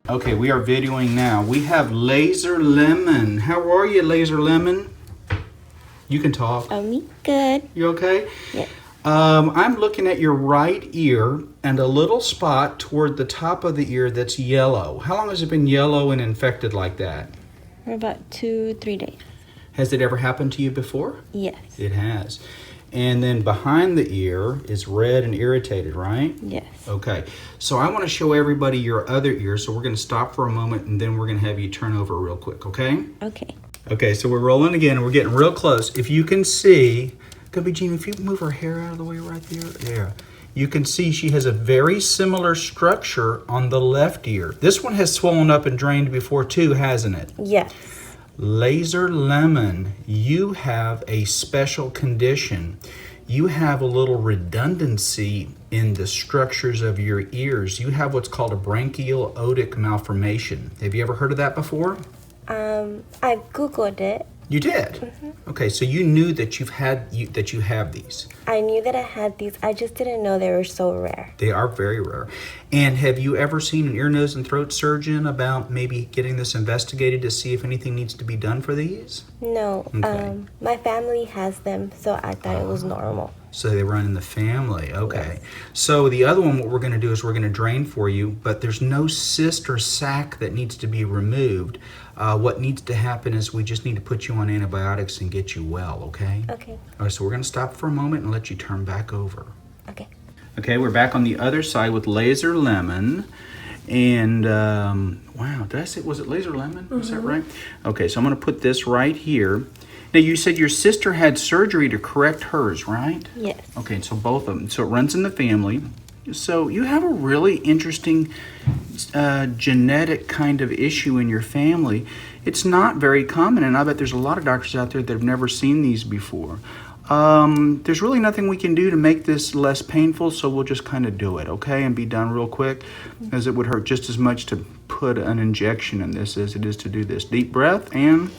Okay, we are videoing now. We have Laser Lemon. How are you, Laser Lemon? You can talk. Me good. You okay? Yeah. I'm looking at your right ear and a little spot toward the top of the ear that's yellow. How long has it been yellow and infected like that? For about 2-3 days. Has it ever happened to you before? Yes. It has. And then behind the ear is red and irritated, right? Yes. Okay. So I want to show everybody your other ear, so we're going to stop for a moment and then we're going to have you turn over real quick, okay? Okay. Okay, so we're rolling again and we're getting real close. If you can see, could be Jean, if you move her hair out of the way right there, you can see she has a very similar structure on the left ear. This one has swollen up and drained before too, hasn't it? Yes. Laser Lemon, you have a special condition. You have a little redundancy in the structures of your ears. You have what's called a branchial otic malformation. Have you ever heard of that before? I Googled it. You did? Mm-hmm. Okay, so you knew that you have these. I knew that I had these. I just didn't know they were so rare. They are very rare. And have you ever seen an ear, nose, and throat surgeon about maybe getting this investigated to see if anything needs to be done for these? No. Okay. My family has them, so I thought it was normal. So they run in the family. Okay. Yes. So the other one, what we're going to do is we're going to drain for you, but there's no cyst or sac that needs to be removed. What needs to happen is we just need to put you on antibiotics and get you well, okay? Okay. All right, so we're going to stop for a moment and let you turn back over. Okay. Okay, we're back on the other side with Laser Lemon. And, wow, did I say, was it Laser Lemon? Was that right? Okay, so I'm going to put this right here. Now, you said your sister had surgery to correct hers, right? Yes. Okay, so both of them. So it runs in the family. So you have a really interesting genetic kind of issue in your family. It's not very common, and I bet there's a lot of doctors out there that have never seen these before. There's really nothing we can do to make this less painful, so we'll just kind of do it, okay, and be done real quick, as it would hurt just as much to put an injection in this as it is to do this. Deep breath, and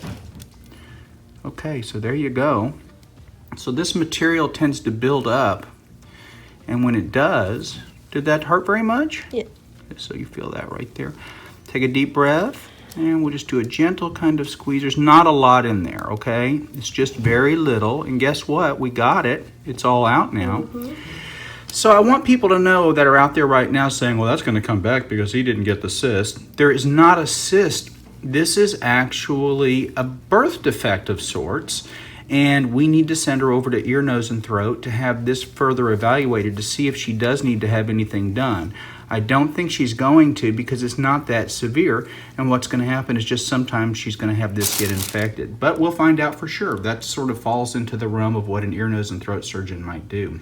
okay, so there you go. So this material tends to build up, and when it does, did that hurt very much? Yeah. So you feel that right there. Take a deep breath, and we'll just do a gentle kind of squeeze. There's not a lot in there, okay? It's just very little, and guess what? We got it. It's all out now. Mm-hmm. So I want people to know that are out there right now saying, well, that's going to come back because he didn't get the cyst. There is not a cyst. This is actually a birth defect of sorts, and we need to send her over to ear, nose, and throat to have this further evaluated to see if she does need to have anything done. I don't think she's going to because it's not that severe, and what's going to happen is just sometimes she's going to have this get infected. But we'll find out for sure. That sort of falls into the realm of what an ear, nose, and throat surgeon might do.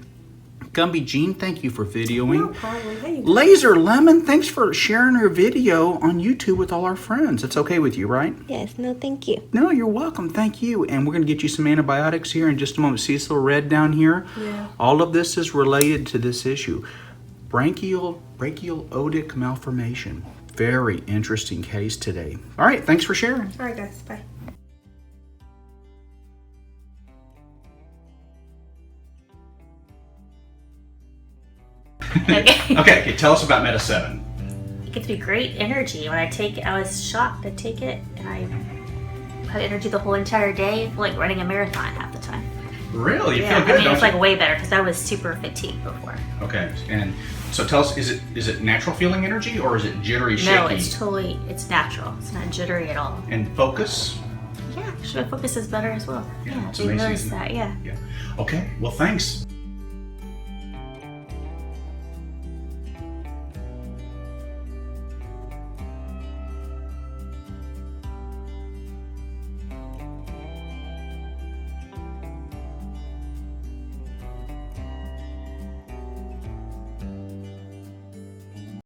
Gumby Jean, thank you for videoing. No problem. Hey. Laser Lemon, thanks for sharing her video on YouTube with all our friends. It's okay with you, right? Yes. No, thank you. No, you're welcome. Thank you. And we're going to get you some antibiotics here in just a moment. See this little red down here? Yeah. All of this is related to this issue. Brachial otic malformation. Very interesting case today. All right, thanks for sharing. All right, guys. Bye. Okay, tell us about Meta 7. It gives me great energy. When I take it, I was shocked to take it, and I had energy the whole entire day, like running a marathon half the time. Really? You Yeah, feel good, I mean, don't it's you? like way better because I was super fatigued before. Okay, and so tell us, is it natural feeling energy or is it jittery, shaky? No, it's natural. It's not jittery at all. And focus? Yeah, actually, my focus is better as well. Yeah, it's you amazing, noticed isn't it? that, yeah. Yeah. Okay, well, thanks.